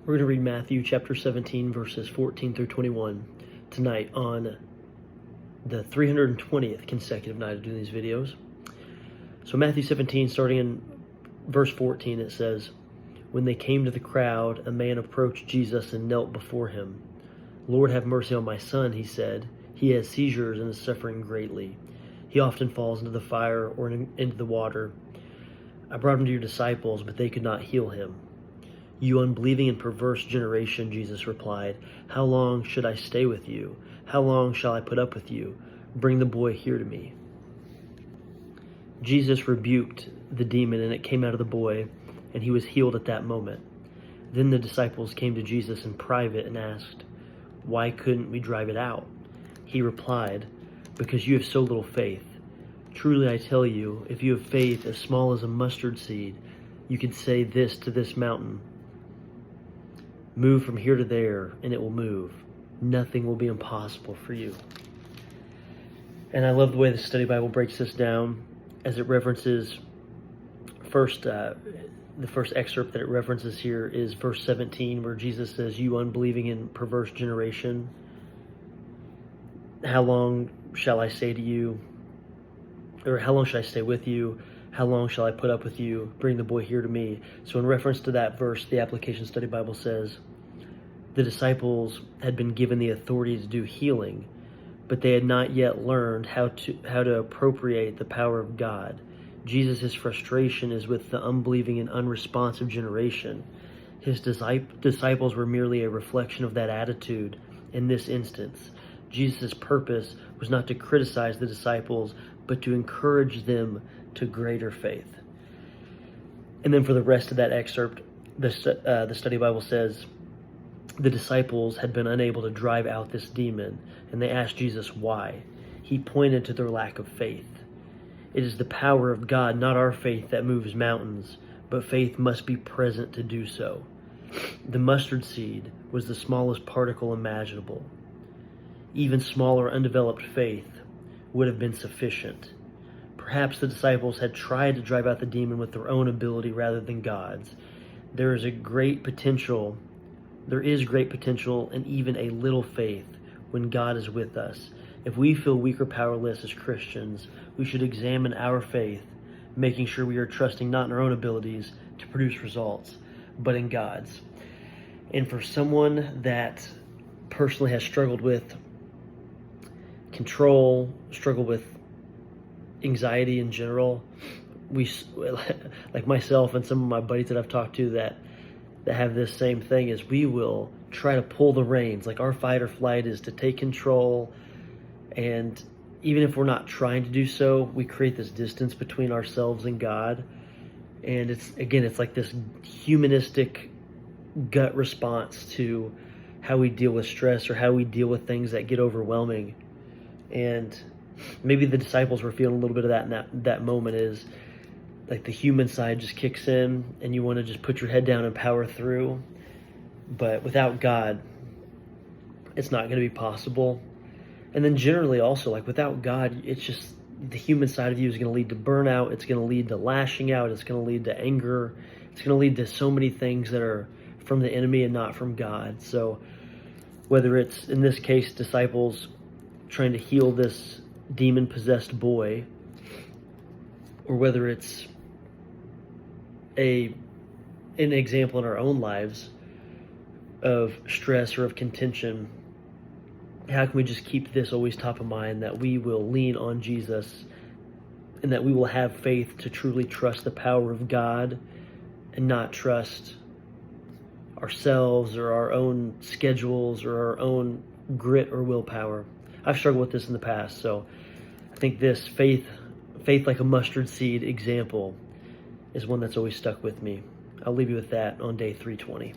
We're going to read Matthew chapter 17, verses 14 through 21 tonight on the 320th consecutive night of doing these videos. So Matthew 17, starting in verse 14, it says, "When they came to the crowd, a man approached Jesus and knelt before him. 'Lord, have mercy on my son,' he said. 'He has seizures and is suffering greatly. He often falls into the fire or into the water. I brought him to your disciples, but they could not heal him.' 'You unbelieving and perverse generation,' Jesus replied, 'how long should I stay with you? How long shall I put up with you? Bring the boy here to me.' Jesus rebuked the demon, and it came out of the boy, and he was healed at that moment. Then the disciples came to Jesus in private and asked, 'Why couldn't we drive it out?' He replied, 'Because you have so little faith. Truly I tell you, if you have faith as small as a mustard seed, you could say this to this mountain, "Move from here to there," and it will move. Nothing will be impossible for you.'" And I love the way the Study Bible breaks this down as it references the first excerpt that it references here is verse 17, where Jesus says, "You unbelieving and perverse generation, how long shall I say to you, or how long shall I stay with you? How long shall I put up with you? Bring the boy here to me." So in reference to that verse, the Application Study Bible says, the disciples had been given the authority to do healing, but they had not yet learned how to appropriate the power of God. Jesus' frustration is with the unbelieving and unresponsive generation. His disciples were merely a reflection of that attitude in this instance. Jesus' purpose was not to criticize the disciples, but to encourage them to greater faith. And then for the rest of that excerpt, the Study Bible says, the disciples had been unable to drive out this demon, and they asked Jesus why. He pointed to their lack of faith. It is the power of God, not our faith, that moves mountains, but faith must be present to do so. The mustard seed was the smallest particle imaginable. Even smaller, undeveloped faith would have been sufficient. Perhaps the disciples had tried to drive out the demon with their own ability rather than God's. There is great potential in even a little faith when God is with us. If we feel weak or powerless as Christians, we should examine our faith, making sure we are trusting not in our own abilities to produce results, but in God's. And for someone that personally has struggled with control, struggled with anxiety in general, we, like myself and some of my buddies that I've talked to that have this same thing, is we will try to pull the reins. Like our fight or flight is to take control, and even if we're not trying to do so, we create this distance between ourselves and God. And it's like this humanistic gut response to how we deal with stress or how we deal with things that get overwhelming. And maybe the disciples were feeling a little bit of that in that moment, is like the human side just kicks in and you want to just put your head down and power through. But without God, it's not going to be possible. And then generally also, like without God, it's just the human side of you is going to lead to burnout. It's going to lead to lashing out. It's going to lead to anger. It's going to lead to so many things that are from the enemy and not from God. So whether it's, in this case, disciples trying to heal this demon-possessed boy, or whether it's an example in our own lives of stress or of contention, how can we just keep this always top of mind, that we will lean on Jesus and that we will have faith to truly trust the power of God and not trust ourselves or our own schedules or our own grit or willpower. I've struggled with this in the past, so I think this faith like a mustard seed example is one that's always stuck with me. I'll leave you with that on day 320.